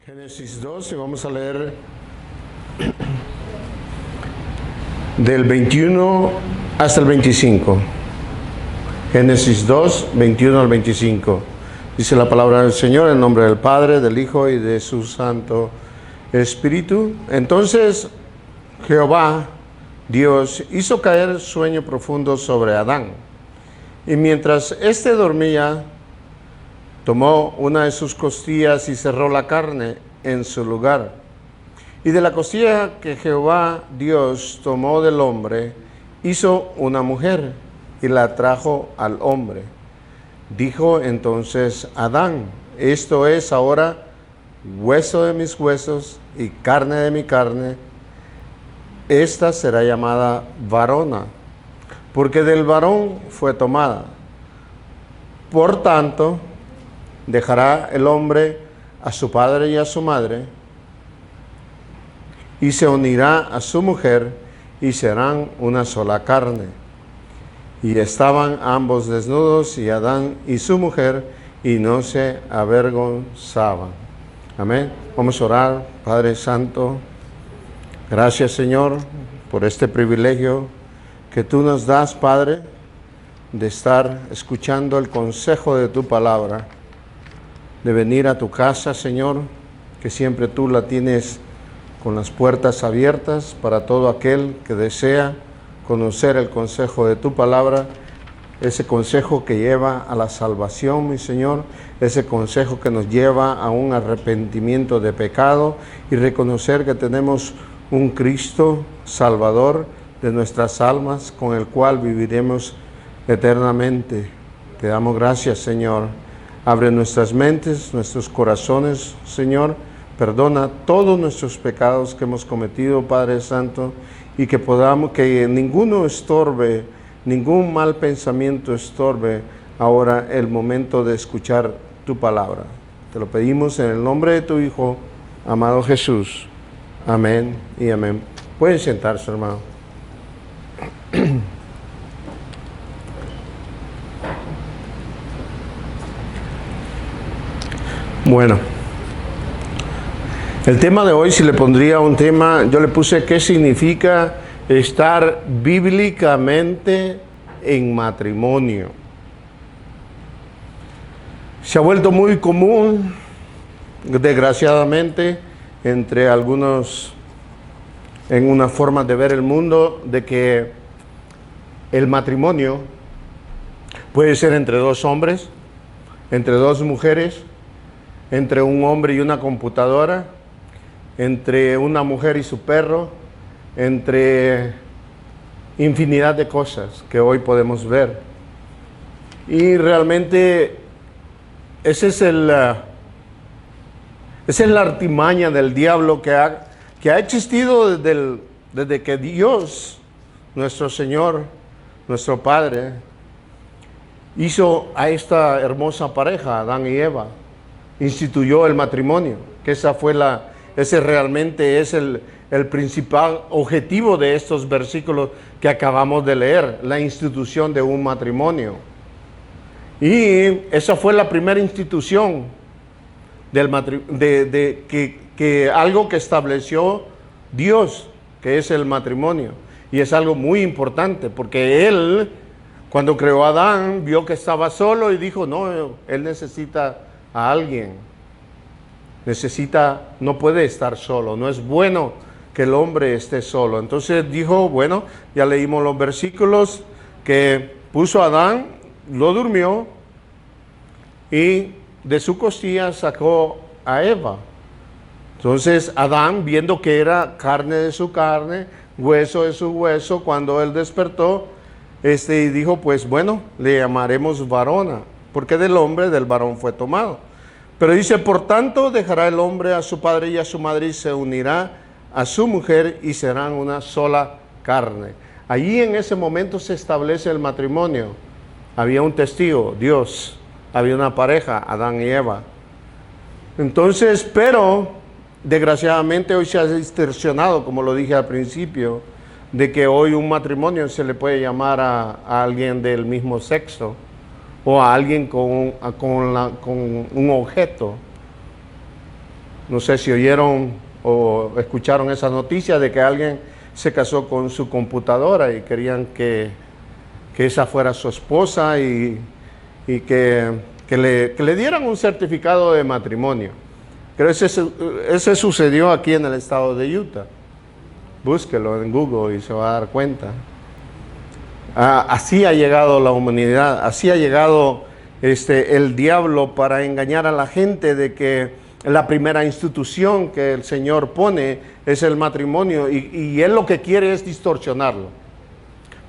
Génesis 2 y vamos a leer del 21 hasta el 25. Génesis 2, 21 al 25. Dice la palabra del Señor en nombre del Padre, del Hijo y de su Santo Espíritu. Entonces Jehová, Dios, hizo caer sueño profundo sobre Adán. Y mientras éste dormía, tomó una de sus costillas y cerró la carne en su lugar. Y de la costilla que Jehová Dios tomó del hombre, hizo una mujer y la trajo al hombre. Dijo entonces Adán: esto es ahora hueso de mis huesos y carne de mi carne. Esta será llamada varona, porque del varón fue tomada. Por tanto, dejará el hombre a su padre y a su madre, y se unirá a su mujer, y serán una sola carne. Y estaban ambos desnudos, y Adán y su mujer, y no se avergonzaban. Amén. Vamos a orar. Padre Santo, gracias, Señor, por este privilegio que tú nos das, Padre, de estar escuchando el consejo de tu palabra, de venir a tu casa, Señor, que siempre tú la tienes con las puertas abiertas para todo aquel que desea conocer el consejo de tu palabra, ese consejo que lleva a la salvación, mi Señor, ese consejo que nos lleva a un arrepentimiento de pecado y reconocer que tenemos un Cristo Salvador de nuestras almas, con el cual viviremos eternamente. Te damos gracias, Señor. Abre nuestras mentes, nuestros corazones, Señor. Perdona todos nuestros pecados que hemos cometido, Padre Santo, y que podamos, que ninguno estorbe, ningún mal pensamiento estorbe ahora el momento de escuchar tu palabra. Te lo pedimos en el nombre de tu Hijo, amado Jesús. Amén y amén. Pueden sentarse, hermano. Bueno, el tema de hoy, si le pondría un tema, yo le puse ¿qué significa estar bíblicamente en matrimonio? Se ha vuelto muy común, desgraciadamente, entre algunos, en una forma de ver el mundo, de que el matrimonio puede ser entre dos hombres, entre dos mujeres, entre un hombre y una computadora, entre una mujer y su perro, entre infinidad de cosas que hoy podemos ver. Y realmente esa es la artimaña del diablo que ha existido desde que Dios, nuestro Señor, nuestro Padre, hizo a esta hermosa pareja, Adán y Eva. Instituyó el matrimonio, que ese realmente es el principal objetivo de estos versículos que acabamos de leer, la institución de un matrimonio. Y esa fue la primera institución que algo que estableció Dios, que es el matrimonio. Y es algo muy importante, porque Él, cuando creó a Adán, vio que estaba solo y dijo, no, él necesita a alguien. No puede estar solo, no es bueno que el hombre esté solo. Entonces dijo, bueno, ya leímos los versículos, que puso a Adán, lo durmió y de su costilla sacó a Eva. Entonces Adán, viendo que era carne de su carne, hueso de su hueso, cuando él despertó, y dijo, pues bueno, le llamaremos varona, porque del hombre, del varón fue tomado. Pero dice, por tanto, dejará el hombre a su padre y a su madre y se unirá a su mujer y serán una sola carne. Allí en ese momento se establece el matrimonio. Había un testigo, Dios. Había una pareja, Adán y Eva. Entonces, pero desgraciadamente hoy se ha distorsionado, como lo dije al principio, de que hoy un matrimonio se le puede llamar a alguien del mismo sexo, o a alguien con un objeto. No sé si oyeron o escucharon esa noticia de que alguien se casó con su computadora y querían que esa fuera su esposa y que le dieran un certificado de matrimonio. Creo que ese sucedió aquí en el estado de Utah. Búsquelo en Google y se va a dar cuenta. Así ha llegado la humanidad, así ha llegado el diablo para engañar a la gente de que la primera institución que el Señor pone es el matrimonio y Él lo que quiere es distorsionarlo.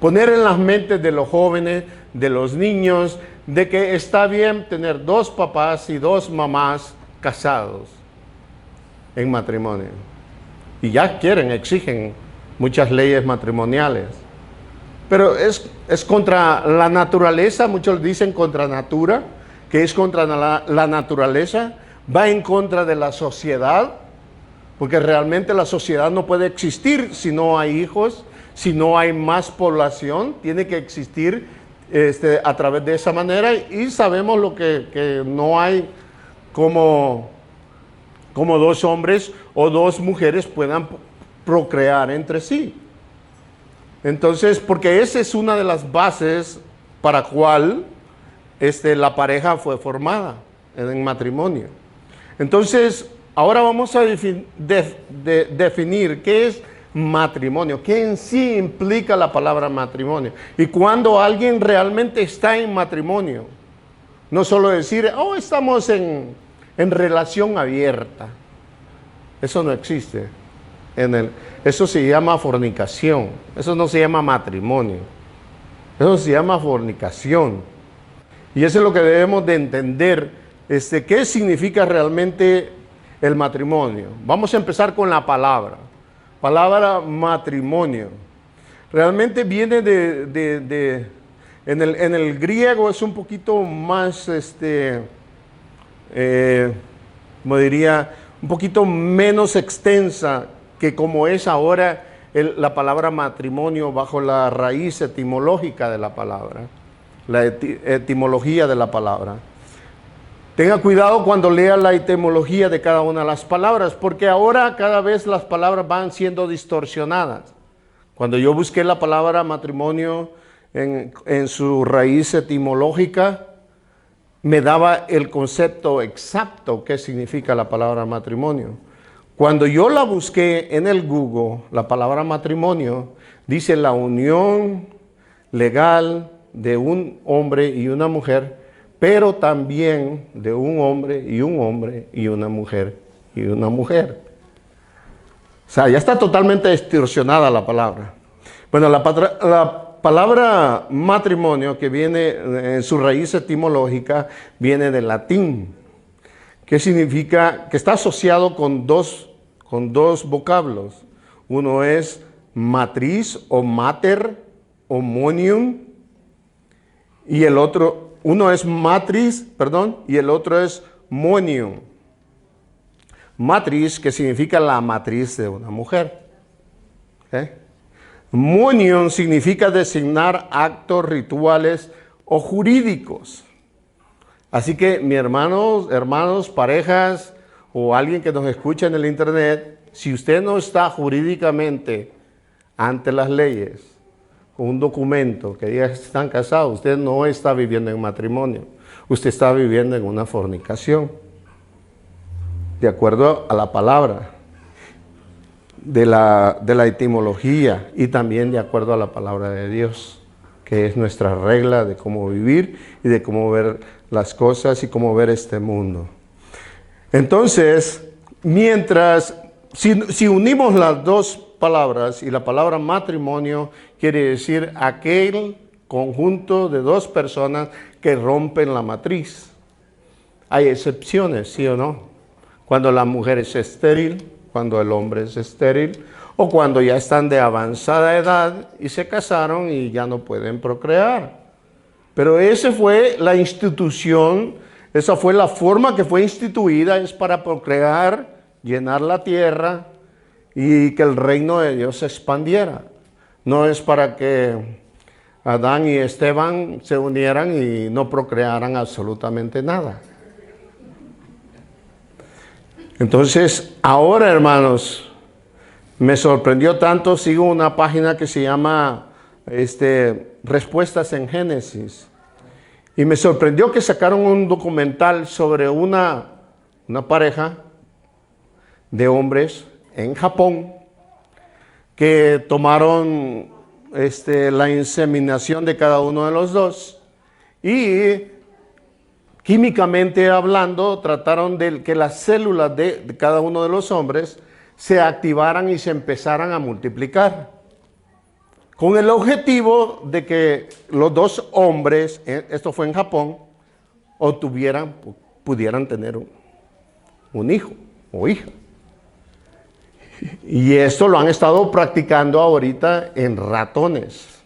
Poner en las mentes de los jóvenes, de los niños, de que está bien tener dos papás y dos mamás casados en matrimonio. Y ya exigen muchas leyes matrimoniales. Pero es contra la naturaleza, muchos dicen contra natura, que es contra la naturaleza, va en contra de la sociedad, porque realmente la sociedad no puede existir si no hay hijos, si no hay más población, tiene que existir a través de esa manera y sabemos lo que no hay como dos hombres o dos mujeres puedan procrear entre sí. Entonces, porque esa es una de las bases para cual la pareja fue formada en matrimonio. Entonces, ahora vamos a definir qué es matrimonio, qué en sí implica la palabra matrimonio. Y cuando alguien realmente está en matrimonio, no solo decir, oh, estamos en relación abierta. Eso no existe. Eso se llama fornicación. Eso no se llama matrimonio. Eso se llama fornicación. Y eso es lo que debemos de entender. ¿Qué significa realmente el matrimonio? Vamos a empezar con la palabra. Palabra matrimonio. Realmente viene en el griego es un poquito más, como diría, un poquito menos extensa que como es ahora la palabra matrimonio bajo la raíz etimológica de la palabra, la etimología de la palabra. Tenga cuidado cuando lea la etimología de cada una de las palabras, porque ahora cada vez las palabras van siendo distorsionadas. Cuando yo busqué la palabra matrimonio en su raíz etimológica, me daba el concepto exacto que significa la palabra matrimonio. Cuando yo la busqué en el Google, la palabra matrimonio dice la unión legal de un hombre y una mujer, pero también de un hombre y una mujer y una mujer. O sea, ya está totalmente distorsionada la palabra. Bueno, la palabra matrimonio, que viene en su raíz etimológica, viene del latín, que significa, que está asociado con dos vocablos. Uno es matriz o mater o monium, y uno es matriz, y el otro es monium. Matriz, que significa la matriz de una mujer. Monium significa designar actos rituales o jurídicos. Así que, mis hermanos, parejas o alguien que nos escucha en el internet, si usted no está jurídicamente ante las leyes, con un documento que diga que están casados, usted no está viviendo en matrimonio, usted está viviendo en una fornicación, de acuerdo a la palabra, de la etimología y también de acuerdo a la palabra de Dios, que es nuestra regla de cómo vivir y de cómo ver las cosas y cómo ver este mundo. Entonces, si unimos las dos palabras, y la palabra matrimonio quiere decir aquel conjunto de dos personas que rompen la matriz. Hay excepciones, ¿sí o no? Cuando la mujer es estéril, cuando el hombre es estéril, o cuando ya están de avanzada edad y se casaron y ya no pueden procrear. Pero esa fue la institución, esa fue la forma que fue instituida, es para procrear, llenar la tierra y que el reino de Dios se expandiera. No es para que Adán y Esteban se unieran y no procrearan absolutamente nada. Entonces, ahora, hermanos, me sorprendió tanto, sigo una página que se llama Respuestas en Génesis. Y me sorprendió que sacaron un documental sobre una pareja de hombres en Japón que tomaron la inseminación de cada uno de los dos y químicamente hablando trataron de que las células de cada uno de los hombres se activaran y se empezaran a multiplicar, con el objetivo de que los dos hombres, esto fue en Japón, pudieran tener un hijo o hija. Y esto lo han estado practicando ahorita en ratones.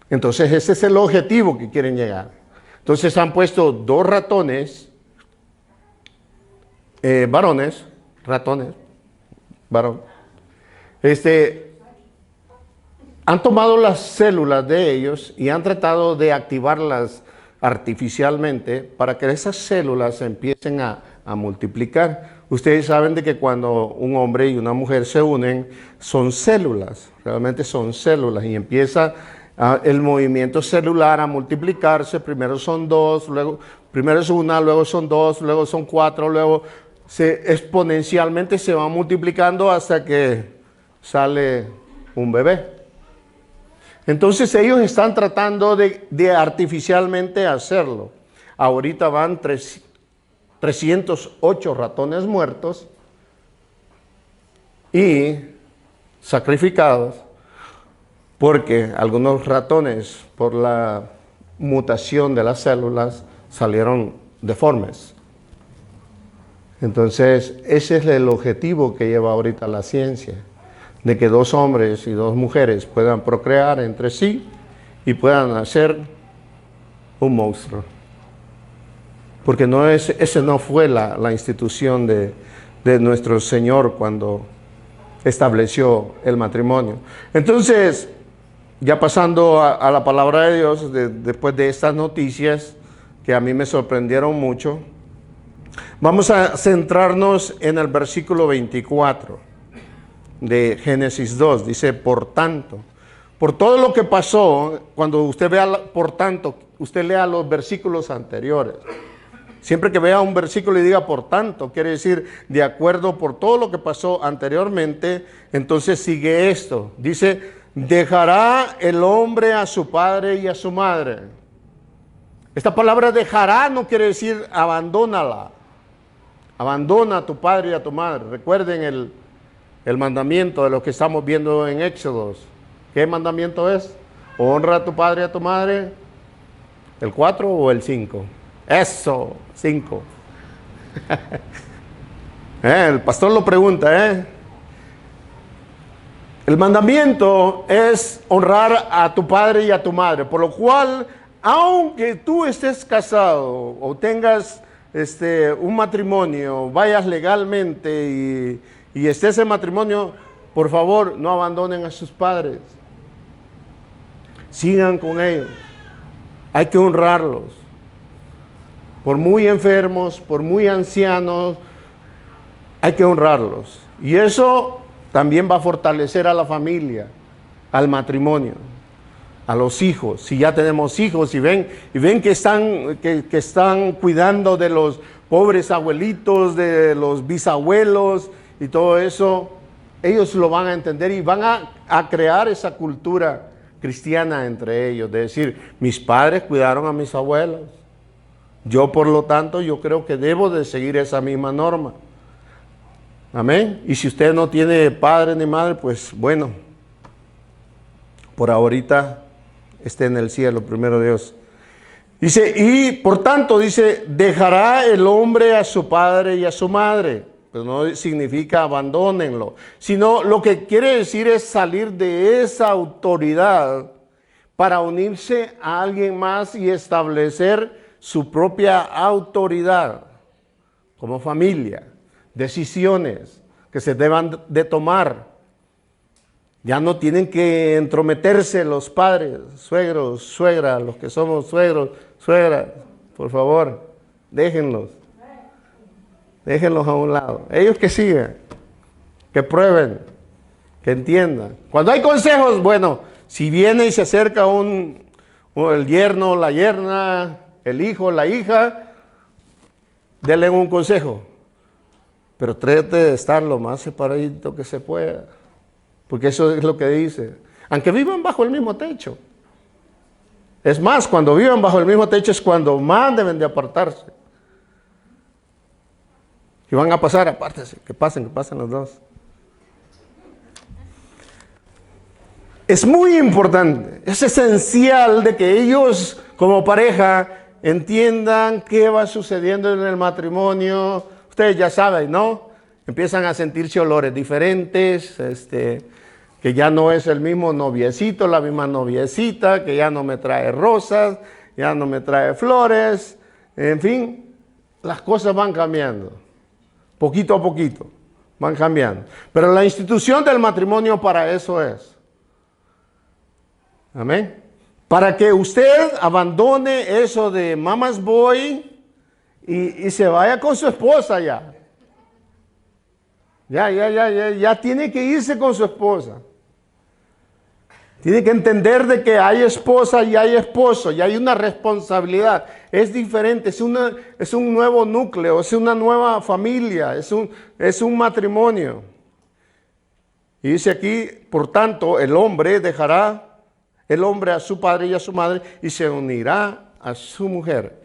Entonces ese es el objetivo que quieren llegar. Entonces han puesto 2 ratones, varón. Han tomado las células de ellos y han tratado de activarlas artificialmente para que esas células empiecen a multiplicar. Ustedes saben de que cuando un hombre y una mujer se unen, son células, realmente son células, y empieza el movimiento celular a multiplicarse. Primero son 2, primero es 1, luego son 2, luego son 4, luego exponencialmente se va multiplicando hasta que sale un bebé. Entonces ellos están tratando de artificialmente hacerlo. Ahorita van 308 ratones muertos y sacrificados, porque algunos ratones, por la mutación de las células, salieron deformes. Entonces ese es el objetivo que lleva ahorita la ciencia, de que 2 hombres y 2 mujeres puedan procrear entre sí y puedan hacer un monstruo. Porque ese no fue la institución de nuestro Señor cuando estableció el matrimonio. Entonces, ya pasando a la palabra de Dios, después de estas noticias que a mí me sorprendieron mucho, vamos a centrarnos en el versículo 24 de Génesis 2. Dice, por tanto, por todo lo que pasó, cuando usted vea por tanto, usted lea los versículos anteriores. Siempre que vea un versículo y diga por tanto, quiere decir de acuerdo por todo lo que pasó anteriormente. Entonces sigue esto. Dice, dejará el hombre a su padre y a su madre. Esta palabra dejará no quiere decir abandónala. Abandona a tu padre y a tu madre. Recuerden el mandamiento de lo que estamos viendo en Éxodos. ¿Qué mandamiento es? Honra a tu padre y a tu madre. ¿El 4 o el 5? Eso, 5. El pastor lo pregunta, El mandamiento es honrar a tu padre y a tu madre, por lo cual, aunque tú estés casado o tengas un matrimonio, vayas legalmente y estés en matrimonio, por favor, no abandonen a sus padres. Sigan con ellos. Hay que honrarlos. Por muy enfermos, por muy ancianos, hay que honrarlos. Y eso también va a fortalecer a la familia, al matrimonio, a los hijos. Si ya tenemos hijos y ven que están cuidando de los pobres abuelitos, de los bisabuelos y todo eso, ellos lo van a entender y van a crear esa cultura cristiana entre ellos, de decir, mis padres cuidaron a mis abuelos. Yo, por lo tanto, yo creo que debo de seguir esa misma norma. Amén. Y si usted no tiene padre ni madre, pues bueno, por ahorita esté en el cielo, primero Dios. Dice, y por tanto, dice, dejará el hombre a su padre y a su madre. Pero no significa abandónenlo, sino lo que quiere decir es salir de esa autoridad para unirse a alguien más y establecer su propia autoridad como familia, decisiones que se deban de tomar. Ya no tienen que entrometerse los padres, suegros, suegras, los que somos suegros, suegras, por favor, déjenlos. Déjenlos a un lado. Ellos que sigan, que prueben, que entiendan. Cuando hay consejos, bueno, si viene y se acerca el yerno, la yerna, el hijo, la hija, denle un consejo. Pero trate de estar lo más separadito que se pueda. Porque eso es lo que dice. Aunque vivan bajo el mismo techo. Es más, cuando vivan bajo el mismo techo es cuando más deben de apartarse. Y van a pasar, apártense, que pasen los dos. Es muy importante, es esencial de que ellos como pareja entiendan qué va sucediendo en el matrimonio. Ustedes ya saben, ¿no? Empiezan a sentirse olores diferentes, que ya no es el mismo noviecito, la misma noviecita, que ya no me trae rosas, ya no me trae flores. En fin, las cosas van cambiando. Poquito a poquito van cambiando. Pero la institución del matrimonio para eso es. Amén. Para que usted abandone eso de mama's boy y se vaya con su esposa ya. Ya tiene que irse con su esposa. Tiene que entender de que hay esposa y hay esposo, y hay una responsabilidad. Es diferente, es un nuevo núcleo, es una nueva familia, es un matrimonio. Y dice aquí, por tanto, el hombre dejará a su padre y a su madre y se unirá a su mujer.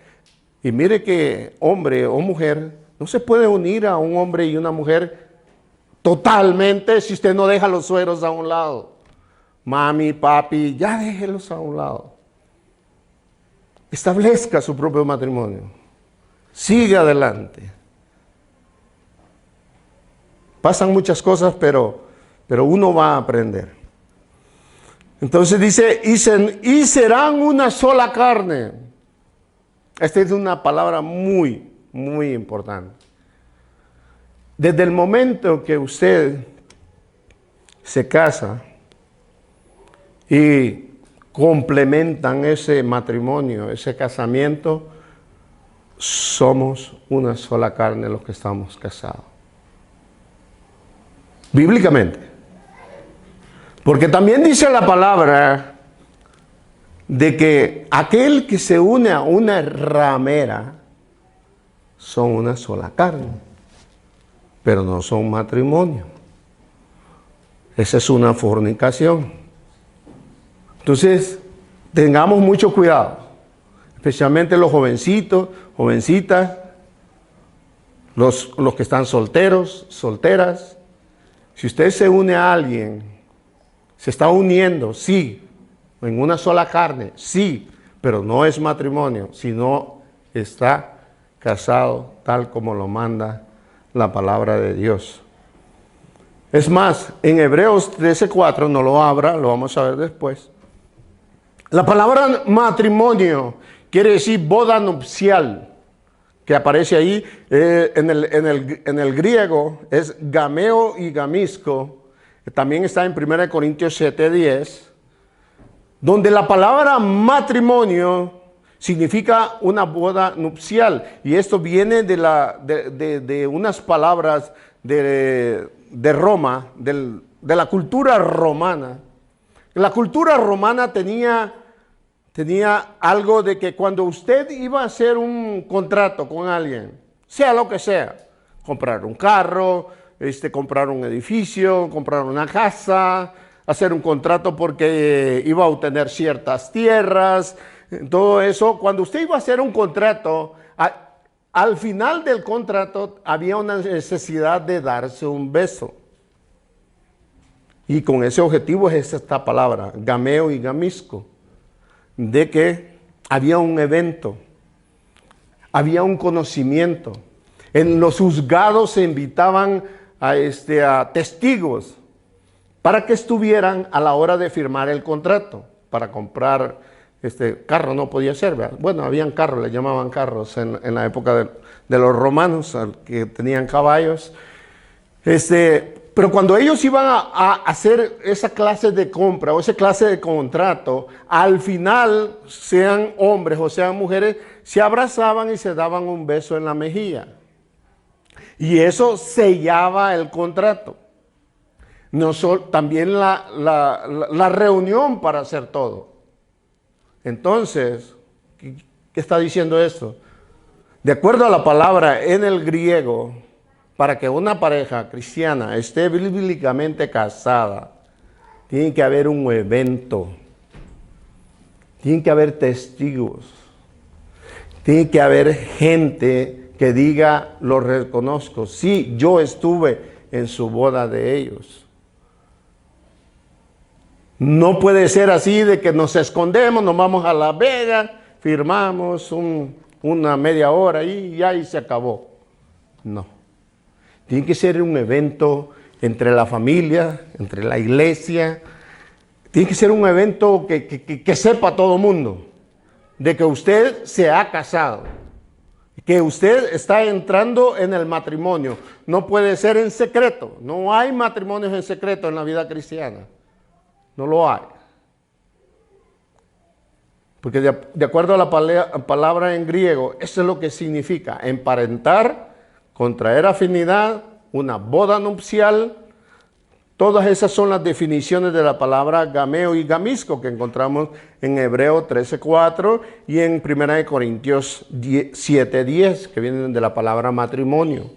Y mire que hombre o mujer, no se puede unir a un hombre y una mujer totalmente si usted no deja a los suegros a un lado. Mami, papi, ya déjelos a un lado. Establezca su propio matrimonio. Siga adelante. Pasan muchas cosas, pero uno va a aprender. Entonces dice, y serán una sola carne. Esta es una palabra muy, muy importante. Desde el momento que usted se casa y complementan ese matrimonio, ese casamiento, somos una sola carne los que estamos casados. Bíblicamente. Porque también dice la palabra de que aquel que se une a una ramera son una sola carne, pero no son matrimonio. Esa es una fornicación. Entonces, tengamos mucho cuidado, especialmente los jovencitos, jovencitas, los que están solteros, solteras. Si usted se une a alguien, se está uniendo, sí, en una sola carne, sí, pero no es matrimonio, sino está casado tal como lo manda la palabra de Dios. Es más, en Hebreos 13:4, no lo abra, lo vamos a ver después. La palabra matrimonio quiere decir boda nupcial, que aparece ahí en el griego, es gameo y gamisco. También está en 1 Corintios 7:10, donde la palabra matrimonio significa una boda nupcial. Y esto viene de unas palabras de Roma, de la cultura romana. La cultura romana tenía algo de que cuando usted iba a hacer un contrato con alguien, sea lo que sea, comprar un carro, comprar un edificio, comprar una casa, hacer un contrato porque iba a obtener ciertas tierras, todo eso. Cuando usted iba a hacer un contrato, al final del contrato había una necesidad de darse un beso. Y con ese objetivo es esta palabra, gameo y gamisco, de que había un evento, había un conocimiento. En los juzgados se invitaban a testigos para que estuvieran a la hora de firmar el contrato. Para comprar carro no podía ser, ¿verdad? Bueno, habían carros, le llamaban carros en la época de los romanos, que tenían caballos. Pero cuando ellos iban a hacer esa clase de compra o esa clase de contrato, al final, sean hombres o sean mujeres, se abrazaban y se daban un beso en la mejilla. Y eso sellaba el contrato. No también la reunión para hacer todo. Entonces, ¿qué está diciendo esto? De acuerdo a la palabra en el griego, para que una pareja cristiana esté bíblicamente casada, tiene que haber un evento, tiene que haber testigos, tiene que haber gente que diga, lo reconozco, sí, yo estuve en su boda de ellos. No puede ser así de que nos escondemos, nos vamos a La Vega, firmamos una media hora y ya y se acabó. No. Tiene que ser un evento entre la familia, entre la iglesia. Tiene que ser un evento que sepa todo el mundo de que usted se ha casado, que usted está entrando en el matrimonio. No puede ser en secreto. No hay matrimonios en secreto en la vida cristiana. No lo hay. Porque de acuerdo a la palabra en griego, eso es lo que significa emparentar, contraer afinidad, una boda nupcial. Todas esas son las definiciones de la palabra gameo y gamisco que encontramos en Hebreo 13:4 y en 1 Corintios 7:10, que vienen de la palabra matrimonio.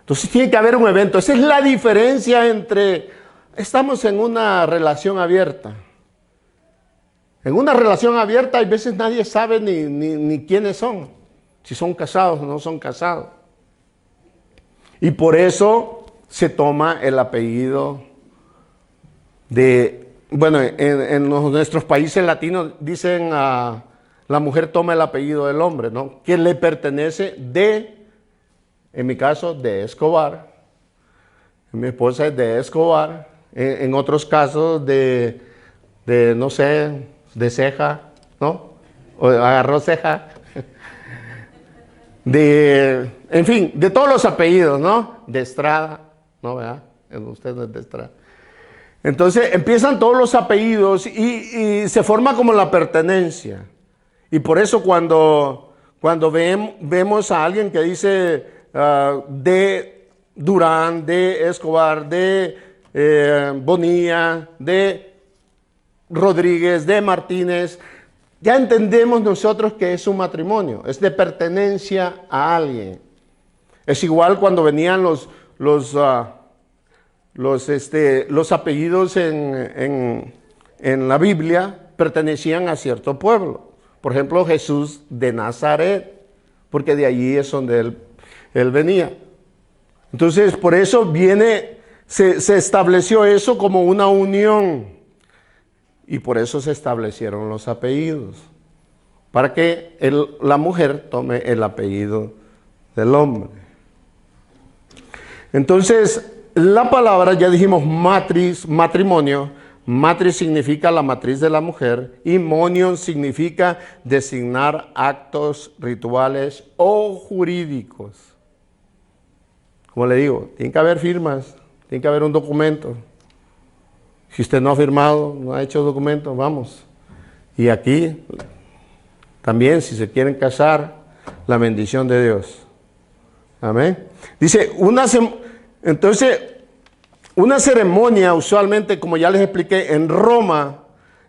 Entonces tiene que haber un evento. Esa es la diferencia entre, estamos en una relación abierta. En una relación abierta hay veces nadie sabe ni quiénes son, si son casados o no son casados. Y por eso se toma el apellido de, bueno, en nuestros países latinos dicen la mujer toma el apellido del hombre, ¿no? Que le pertenece en mi caso, de Escobar. Mi esposa es de Escobar. En otros casos de no sé, de Ceja, ¿no? O agarró Ceja. En fin, de todos los apellidos, ¿no? De Estrada, ¿no? ¿Verdad? Usted no es de Estrada. Entonces empiezan todos los apellidos y se forma como la pertenencia. Y por eso cuando vemos a alguien que dice de Durán, de Escobar, de Bonilla, de Rodríguez, de Martínez, ya entendemos nosotros que es un matrimonio, es de pertenencia a alguien. Es igual cuando venían los apellidos en la Biblia, pertenecían a cierto pueblo. Por ejemplo, Jesús de Nazaret, porque de allí es donde él venía. Entonces, por eso se estableció eso como una unión. Y por eso se establecieron los apellidos. Para que la mujer tome el apellido del hombre. Entonces, la palabra, ya dijimos matrimonio. Matriz significa la matriz de la mujer. Y monion significa designar actos rituales o jurídicos. Como le digo, tiene que haber firmas, tiene que haber un documento. Si usted no ha firmado, no ha hecho documento, vamos. Y aquí también, si se quieren casar, la bendición de Dios. Amén. Dice, entonces, una ceremonia usualmente, como ya les expliqué, en Roma,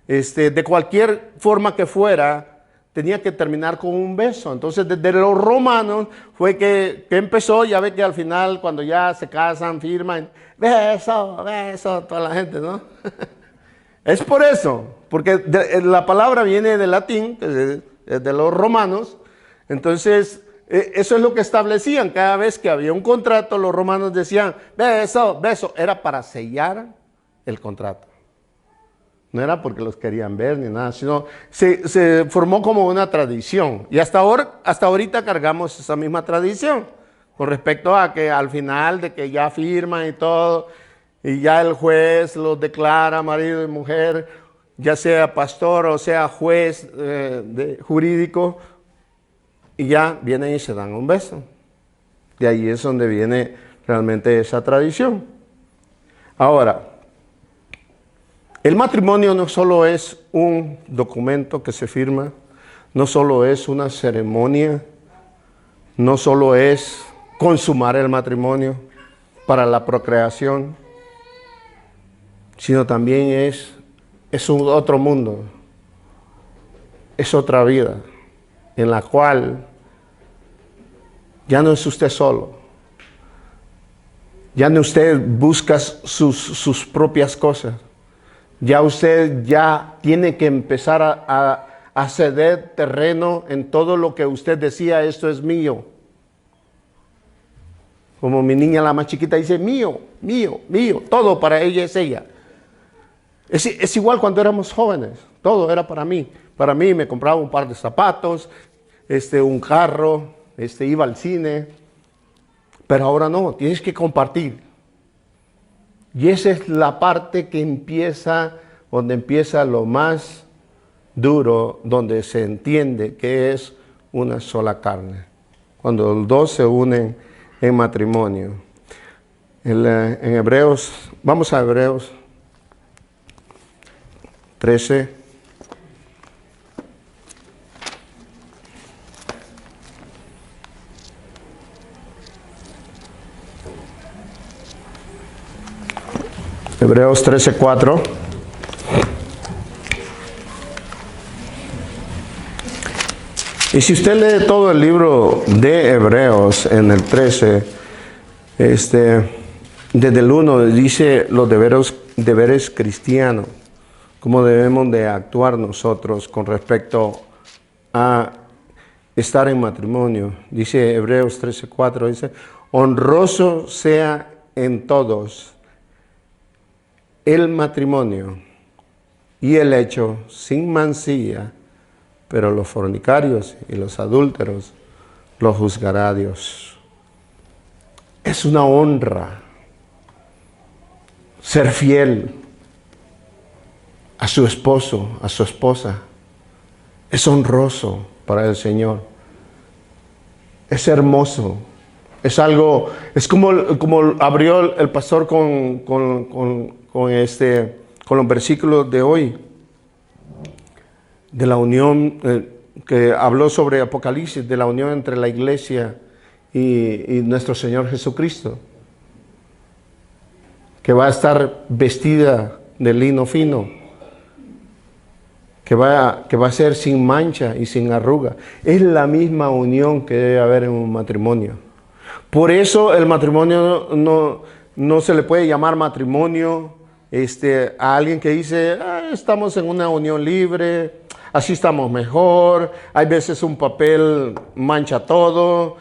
de cualquier forma que fuera, tenía que terminar con un beso. Entonces, desde los romanos fue que empezó, ya ve que al final, cuando ya se casan, firman, beso, beso, toda la gente, ¿no? Es por eso, porque la palabra viene del latín, de los romanos. Entonces, eso es lo que establecían. Cada vez que había un contrato, los romanos decían, beso, beso. Era para sellar el contrato. No era porque los querían ver ni nada, sino se formó como una tradición. Y hasta ahorita cargamos esa misma tradición. Con respecto a que al final de que ya firman y todo, y ya el juez los declara marido y mujer, ya sea pastor o sea juez jurídico, y ya vienen y se dan un beso. De ahí es donde viene realmente esa tradición. Ahora, el matrimonio no solo es un documento que se firma, no solo es una ceremonia, no solo es consumar el matrimonio para la procreación, sino también es un otro mundo, es otra vida en la cual ya no es usted solo, ya no usted busca sus propias cosas, ya usted ya tiene que empezar a ceder terreno en todo lo que usted decía, esto es mío. Como mi niña la más chiquita dice, mío, mío, mío, todo para ella es ella. Es igual cuando éramos jóvenes, todo era para mí. Para mí me compraba un par de zapatos, un carro, iba al cine. Pero ahora no, tienes que compartir. Y esa es la parte que donde empieza lo más duro, donde se entiende que es una sola carne. Cuando los dos se unen en matrimonio. En Hebreos, vamos a Hebreos 13. Hebreos 13:4. Y si usted lee todo el libro de Hebreos en el 13, desde el 1 dice los deberes cristianos, cómo debemos de actuar nosotros con respecto a estar en matrimonio. Dice Hebreos 13:4, dice, honroso sea en todos el matrimonio y el hecho sin mancilla, pero los fornicarios y los adúlteros los juzgará Dios. Es una honra ser fiel a su esposo, a su esposa. Es honroso para el Señor. Es hermoso. Es algo, es como abrió el pastor con los versículos de hoy, de la unión, que habló sobre Apocalipsis, de la unión entre la iglesia y nuestro Señor Jesucristo, que va a estar vestida de lino fino, que va a ser sin mancha y sin arruga. Es la misma unión que debe haber en un matrimonio. Por eso el matrimonio no se le puede llamar matrimonio a alguien que dice, estamos en una unión libre, así estamos mejor, hay veces un papel mancha todo.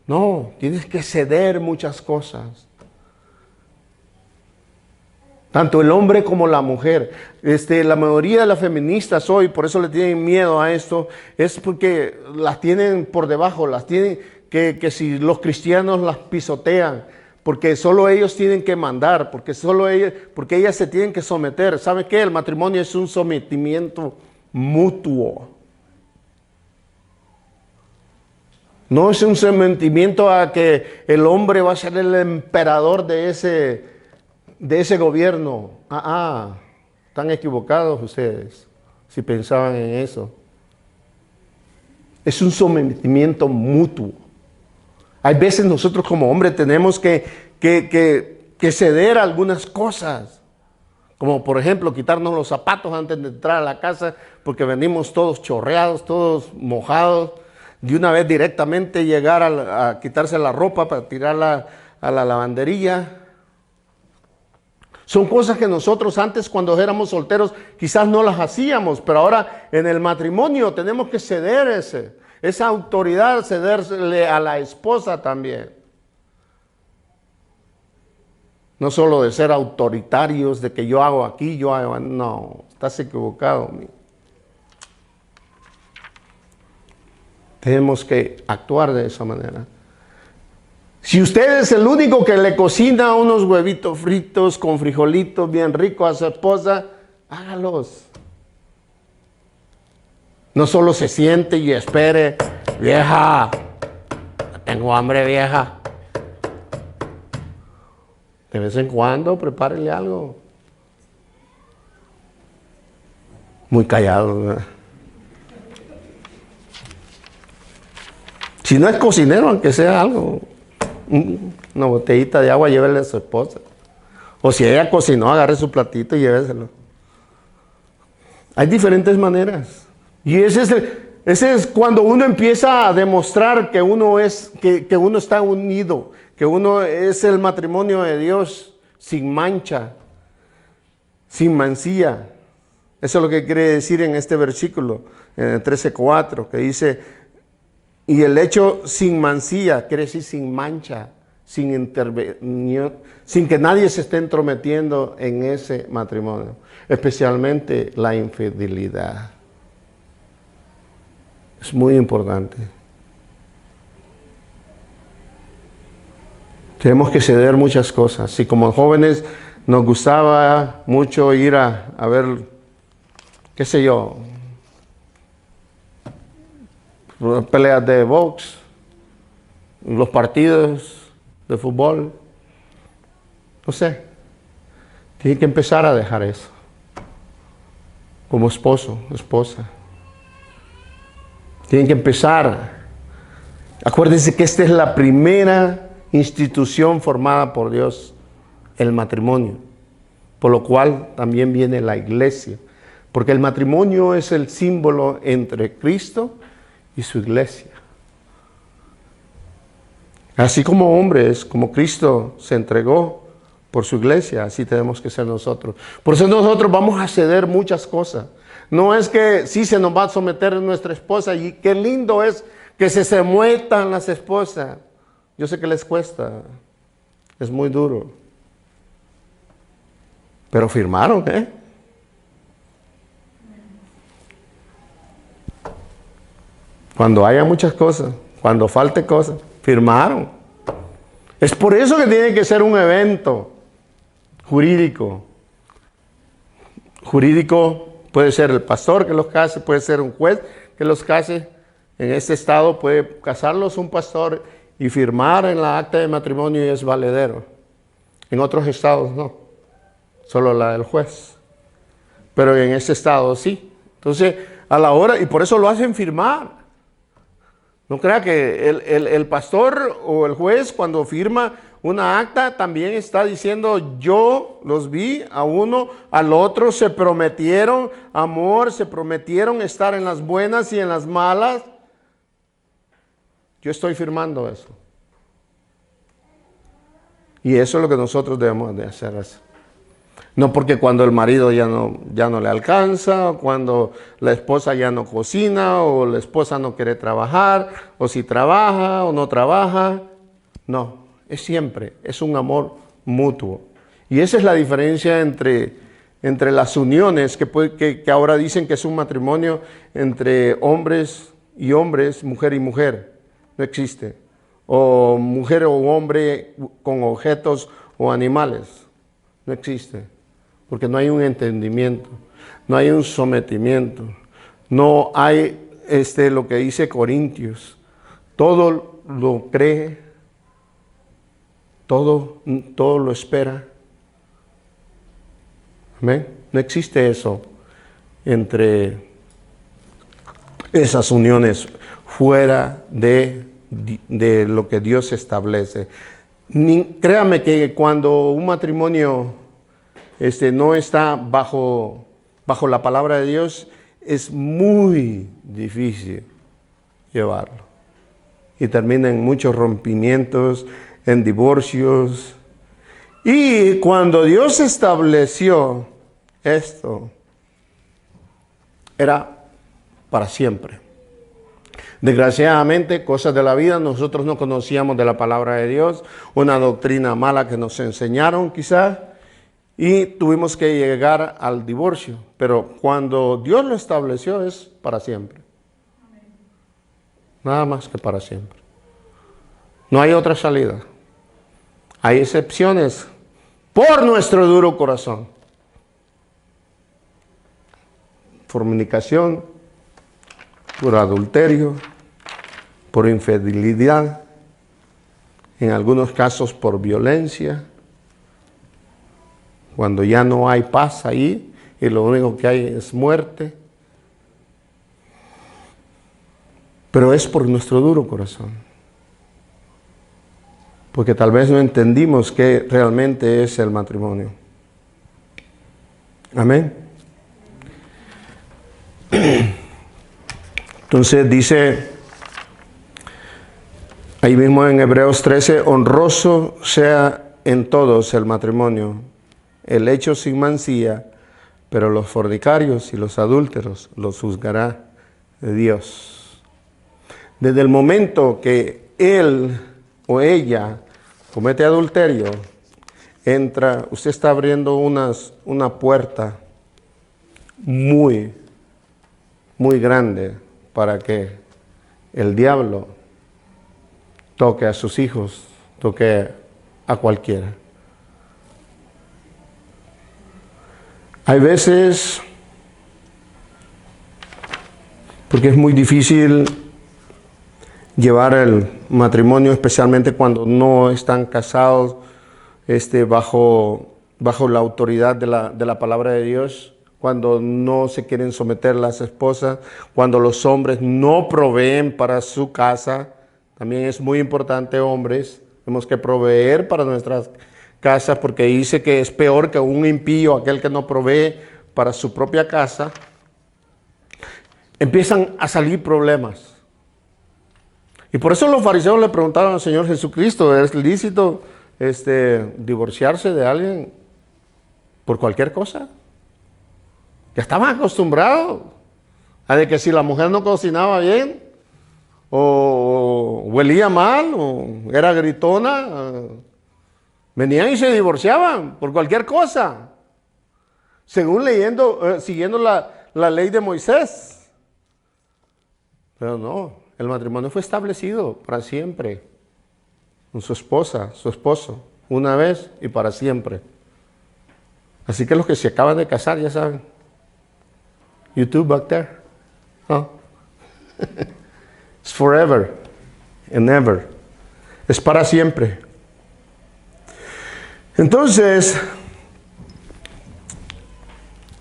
No, tienes que ceder muchas cosas. Tanto el hombre como la mujer. La mayoría de las feministas hoy, por eso le tienen miedo a esto, es porque las tienen por debajo, las tienen que si los cristianos las pisotean, porque solo ellos tienen que mandar, porque ellas se tienen que someter. ¿Sabe qué? El matrimonio es un sometimiento mutuo. No es un sometimiento a que el hombre va a ser el emperador de ese gobierno. Están equivocados ustedes si pensaban en eso. Es un sometimiento mutuo. Hay veces nosotros como hombres tenemos que ceder algunas cosas. Como por ejemplo quitarnos los zapatos antes de entrar a la casa porque venimos todos chorreados, todos mojados. De una vez directamente llegar a quitarse la ropa para tirarla a la lavandería. Son cosas que nosotros antes cuando éramos solteros quizás no las hacíamos, pero ahora en el matrimonio tenemos que ceder esa autoridad, cederle a la esposa también. No solo de ser autoritarios, de que yo hago aquí, yo hago... No, estás equivocado, amigo. Tenemos que actuar de esa manera. Si usted es el único que le cocina unos huevitos fritos con frijolitos bien ricos a su esposa, hágalos. No solo se siente y espere, vieja, tengo hambre, vieja. De vez en cuando prepárele algo. Muy callado, ¿verdad? Si no es cocinero, aunque sea algo, una botellita de agua, llévele a su esposa. O si ella cocinó, agarre su platito y lléveselo. Hay diferentes maneras. Y ese es cuando uno empieza a demostrar que uno está unido, que uno es el matrimonio de Dios sin mancha, sin mancilla. Eso es lo que quiere decir en este versículo, en el 13:4, que dice, y el hecho sin mancilla, quiere decir sin mancha, sin intervenir, sin que nadie se esté entrometiendo en ese matrimonio, especialmente la infidelidad. Es muy importante. Tenemos que ceder muchas cosas. Si como jóvenes nos gustaba mucho ir a ver, qué sé yo, peleas de box, los partidos de fútbol, no sé, tiene que empezar a dejar eso. Como esposo, esposa. Tienen que empezar. Acuérdense que esta es la primera institución formada por Dios, el matrimonio. Por lo cual también viene la iglesia. Porque el matrimonio es el símbolo entre Cristo y su iglesia. Así como hombres, como Cristo se entregó por su iglesia, así tenemos que ser nosotros. Por eso nosotros vamos a ceder muchas cosas. No es que sí se nos va a someter nuestra esposa y qué lindo es que se sometan las esposas. Yo sé que les cuesta, es muy duro. Pero firmaron, ¿eh? Cuando haya muchas cosas, cuando falte cosas, firmaron. Es por eso que tiene que ser un evento jurídico. Jurídico puede ser el pastor que los case, puede ser un juez que los case. En este estado puede casarlos un pastor y firmar en la acta de matrimonio y es valedero. En otros estados no, solo la del juez. Pero en este estado sí. Entonces, a la hora, y por eso lo hacen firmar. No crea que el pastor o el juez cuando firma una acta también está diciendo yo los vi a uno, al otro, se prometieron amor, se prometieron estar en las buenas y en las malas. Yo estoy firmando eso. Y eso es lo que nosotros debemos de hacer. No porque cuando el marido ya no le alcanza, o cuando la esposa ya no cocina, o la esposa no quiere trabajar, o si trabaja o no trabaja. No, es siempre, es un amor mutuo. Y esa es la diferencia entre las uniones que ahora dicen que es un matrimonio entre hombres y hombres, mujer y mujer. No existe. O mujer o hombre con objetos o animales. No existe. Porque no hay un entendimiento, no hay un sometimiento, no hay lo que dice Corintios. Todo lo cree, todo lo espera. ¿Amén? No existe eso entre esas uniones fuera de lo que Dios establece. Créame que cuando un matrimonio no está bajo la palabra de Dios, es muy difícil llevarlo. Y termina en muchos rompimientos, en divorcios. Y cuando Dios estableció esto, era para siempre. Desgraciadamente, cosas de la vida, nosotros no conocíamos de la palabra de Dios, una doctrina mala que nos enseñaron quizás, y tuvimos que llegar al divorcio. Pero cuando Dios lo estableció es para siempre. Nada más que para siempre. No hay otra salida. Hay excepciones por nuestro duro corazón. Fornicación, por adulterio, por infidelidad, en algunos casos por violencia. Cuando ya no hay paz ahí y lo único que hay es muerte. Pero es por nuestro duro corazón. Porque tal vez no entendimos qué realmente es el matrimonio. Amén. Entonces dice, ahí mismo en Hebreos 13, honroso sea en todos el matrimonio, el hecho sin mancilla, pero los fornicarios y los adúlteros los juzgará Dios. Desde el momento que él o ella comete adulterio, entra, usted está abriendo una puerta muy, muy grande para que el diablo toque a sus hijos, toque a cualquiera. Hay veces, porque es muy difícil llevar el matrimonio, especialmente cuando no están casados bajo la autoridad de la palabra de Dios, cuando no se quieren someter las esposas, cuando los hombres no proveen para su casa. También es muy importante, hombres, tenemos que proveer para nuestras casas, porque dice que es peor que un impío aquel que no provee para su propia casa. Empiezan a salir problemas. Y por eso los fariseos le preguntaron al Señor Jesucristo, ¿es lícito divorciarse de alguien por cualquier cosa? Ya estaban acostumbrados a de que si la mujer no cocinaba bien, o huelía mal, o era gritona, venían y se divorciaban por cualquier cosa, según siguiendo la ley de Moisés. Pero no, el matrimonio fue establecido para siempre, con su esposa, su esposo, una vez y para siempre. Así que los que se acaban de casar ya saben. YouTube back there. Oh. It's forever and ever. Es para siempre. Entonces,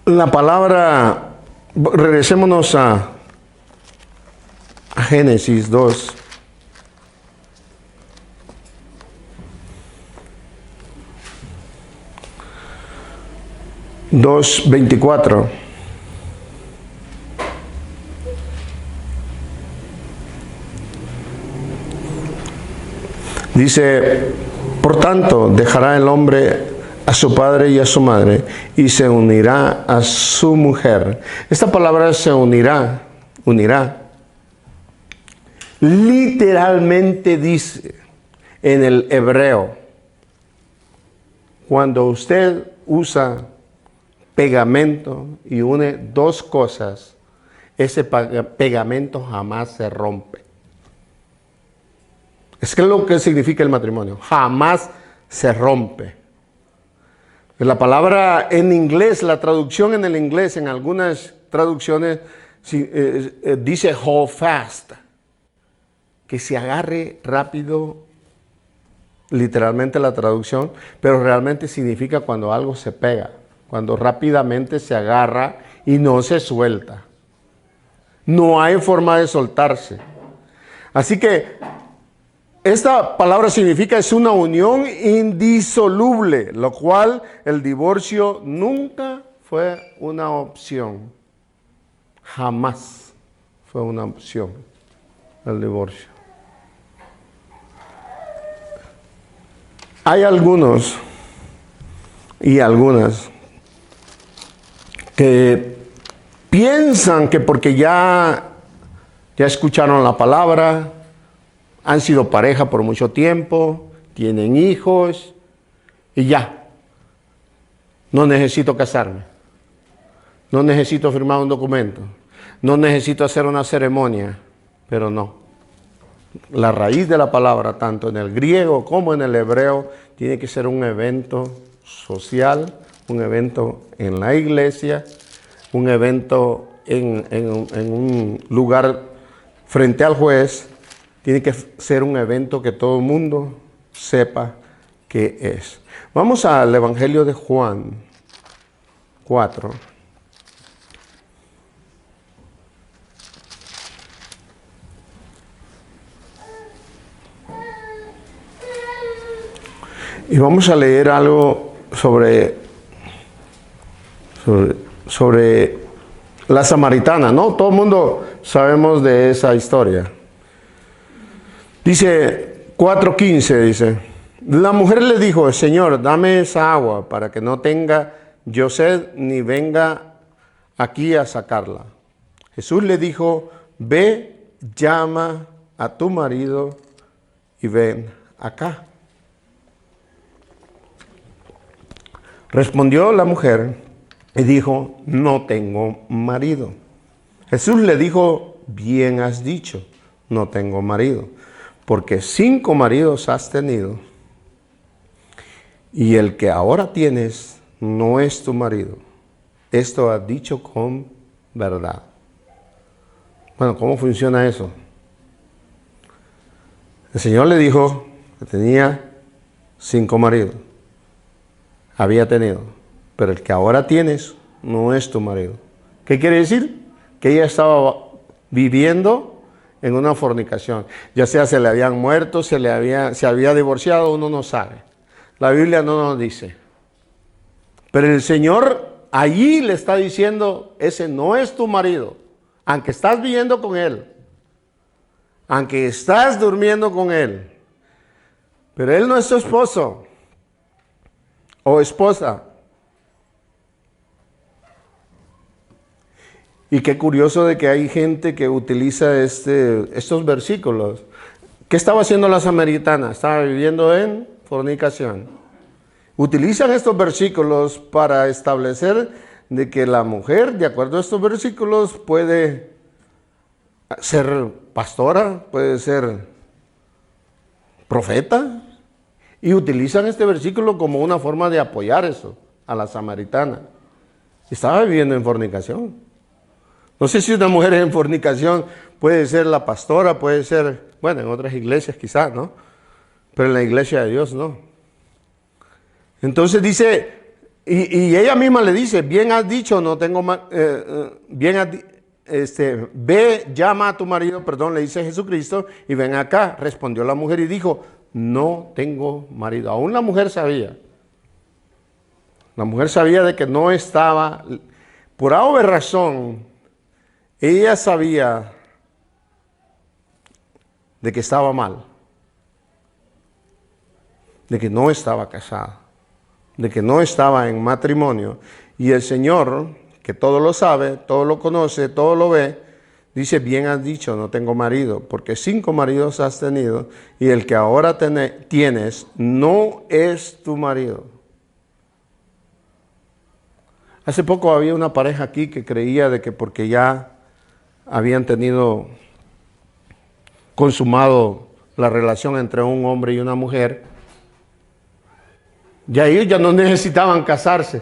la palabra, regresémonos a Génesis 2. Dos 24. Dice, por tanto, dejará el hombre a su padre y a su madre y se unirá a su mujer. Esta palabra se unirá, literalmente dice en el hebreo, cuando usted usa pegamento y une dos cosas, ese pegamento jamás se rompe. Es que es lo que significa el matrimonio, jamás se rompe. La palabra en inglés, la traducción en el inglés, en algunas traducciones dice hold fast, que se agarre rápido, literalmente la traducción, pero realmente significa cuando algo se pega, cuando rápidamente se agarra y no se suelta. No hay forma de soltarse. Así que esta palabra significa es una unión indisoluble, lo cual el divorcio nunca fue una opción. Jamás fue una opción el divorcio. Hay algunos y algunas que piensan que porque ya escucharon la palabra, han sido pareja por mucho tiempo, tienen hijos y ya, no necesito casarme, no necesito firmar un documento, no necesito hacer una ceremonia, pero no. La raíz de la palabra, tanto en el griego como en el hebreo, tiene que ser un evento social, un evento en la iglesia, un evento en un lugar frente al juez. Tiene que ser un evento que todo el mundo sepa qué es. Vamos al Evangelio de Juan 4. Y vamos a leer algo sobre la samaritana, ¿no? Todo el mundo sabemos de esa historia. Dice 4:15, dice, la mujer le dijo, Señor, dame esa agua para que no tenga yo sed ni venga aquí a sacarla. Jesús le dijo, ve, llama a tu marido y ven acá. Respondió la mujer y dijo, no tengo marido. Jesús le dijo, bien has dicho, no tengo marido, porque 5 maridos has tenido, y el que ahora tienes no es tu marido. Esto has dicho con verdad. Bueno, ¿cómo funciona eso? El Señor le dijo que tenía 5 maridos. Había tenido, pero el que ahora tienes no es tu marido. ¿Qué quiere decir? Que ella estaba viviendo en una fornicación. Ya sea se le habían muerto, se había divorciado, uno no sabe. La Biblia no nos dice. Pero el Señor allí le está diciendo, ese no es tu marido. Aunque estás viviendo con él, aunque estás durmiendo con él, pero él no es tu esposo o esposa. Y qué curioso de que hay gente que utiliza estos versículos. ¿Qué estaba haciendo la samaritana? Estaba viviendo en fornicación. Utilizan estos versículos para establecer de que la mujer, de acuerdo a estos versículos, puede ser pastora, puede ser profeta. Y utilizan este versículo como una forma de apoyar eso a la samaritana. Estaba viviendo en fornicación. No sé si una mujer en fornicación puede ser la pastora, puede ser, bueno, en otras iglesias quizás, ¿no? Pero en la iglesia de Dios no. Entonces dice, y ella misma le dice, bien has dicho, no tengo más, ve, llama a tu marido, perdón, le dice Jesucristo, y ven acá. Respondió la mujer y dijo, no tengo marido. Aún la mujer sabía. La mujer sabía de que no estaba, por alguna razón, ella sabía de que estaba mal, de que no estaba casada, de que no estaba en matrimonio. Y el Señor, que todo lo sabe, todo lo conoce, todo lo ve, dice, bien has dicho, no tengo marido, porque 5 maridos has tenido, y el que ahora tienes no es tu marido. Hace poco había una pareja aquí que creía de que porque ya habían tenido consumado la relación entre un hombre y una mujer, ya ellos ya no necesitaban casarse.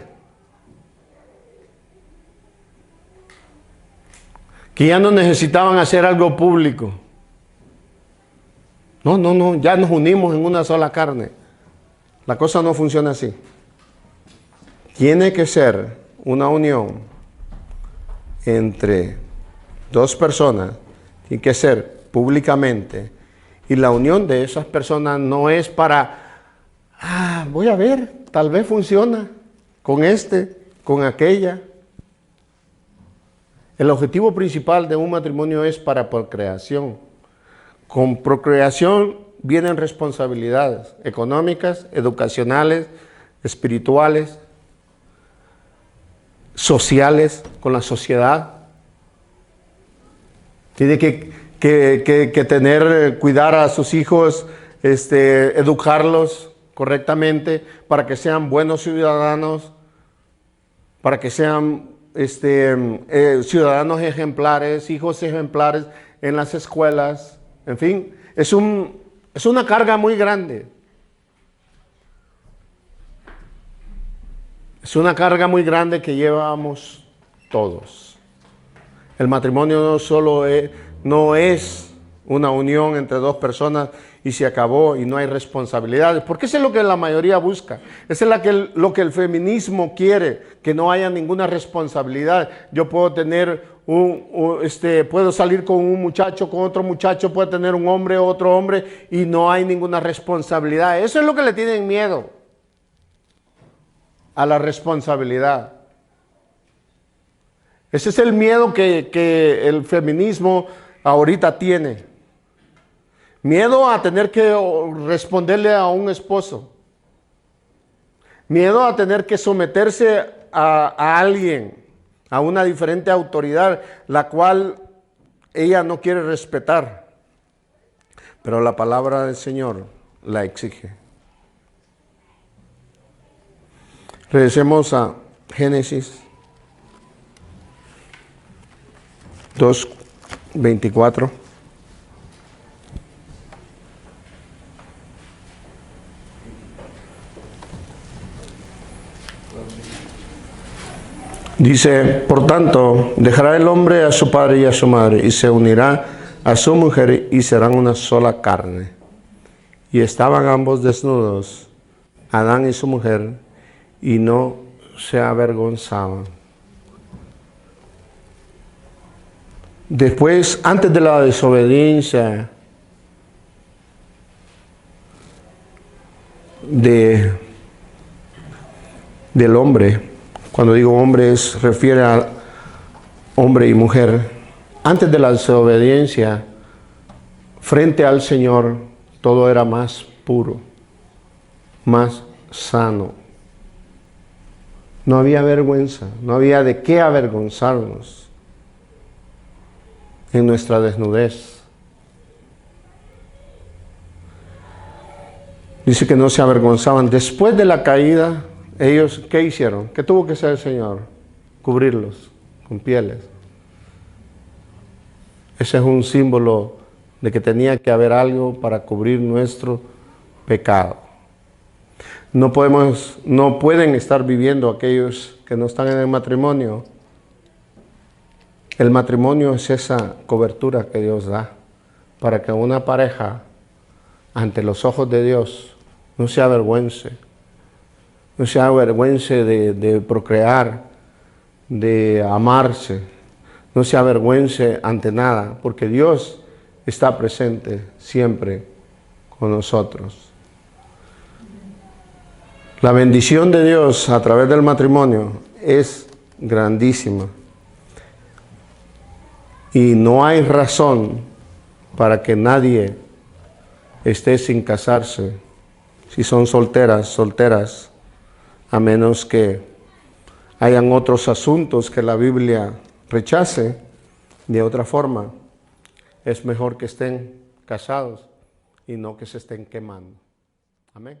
Que ya no necesitaban hacer algo público. No, ya nos unimos en una sola carne. La cosa no funciona así. Tiene que ser una unión entre 2 personas, tiene que ser públicamente. Y la unión de esas personas no es para, voy a ver, tal vez funciona con con aquella. El objetivo principal de un matrimonio es para procreación. Con procreación vienen responsabilidades económicas, educacionales, espirituales, sociales, con la sociedad. Tiene que tener, cuidar a sus hijos, educarlos correctamente para que sean buenos ciudadanos, para que sean ciudadanos ejemplares, hijos ejemplares en las escuelas. En fin, es una carga muy grande. Es una carga muy grande que llevamos todos. El matrimonio no es una unión entre 2 personas y se acabó y no hay responsabilidades. Porque eso es lo que la mayoría busca. Eso es lo que el feminismo quiere, que no haya ninguna responsabilidad. Yo puedo tener puedo salir con un muchacho, con otro muchacho, puedo tener un hombre, otro hombre, y no hay ninguna responsabilidad. Eso es lo que le tienen miedo. a la responsabilidad. Ese es el miedo que el feminismo ahorita tiene. Miedo a tener que responderle a un esposo. Miedo a tener que someterse a alguien, a una diferente autoridad, la cual ella no quiere respetar. Pero la palabra del Señor la exige. Regresemos a Génesis 2:24. Dice, por tanto, dejará el hombre a su padre y a su madre, y se unirá a su mujer, y serán una sola carne. Y estaban ambos desnudos, Adán y su mujer, y no se avergonzaban. Después, antes de la desobediencia del hombre, cuando digo hombre refiere a hombre y mujer, antes de la desobediencia, frente al Señor, todo era más puro, más sano. No había vergüenza, no había de qué avergonzarnos en nuestra desnudez. Dice que no se avergonzaban. Después de la caída, ellos, ¿qué hicieron? ¿Qué tuvo que hacer el Señor? Cubrirlos con pieles. Ese es un símbolo de que tenía que haber algo para cubrir nuestro pecado. No pueden estar viviendo aquellos que no están en el matrimonio. El matrimonio es esa cobertura que Dios da para que una pareja, ante los ojos de Dios, no se avergüence. No se avergüence de procrear, de amarse. No se avergüence ante nada, porque Dios está presente siempre con nosotros. La bendición de Dios a través del matrimonio es grandísima. Y no hay razón para que nadie esté sin casarse, si son solteras, a menos que hayan otros asuntos que la Biblia rechace. De otra forma, es mejor que estén casados y no que se estén quemando. Amén.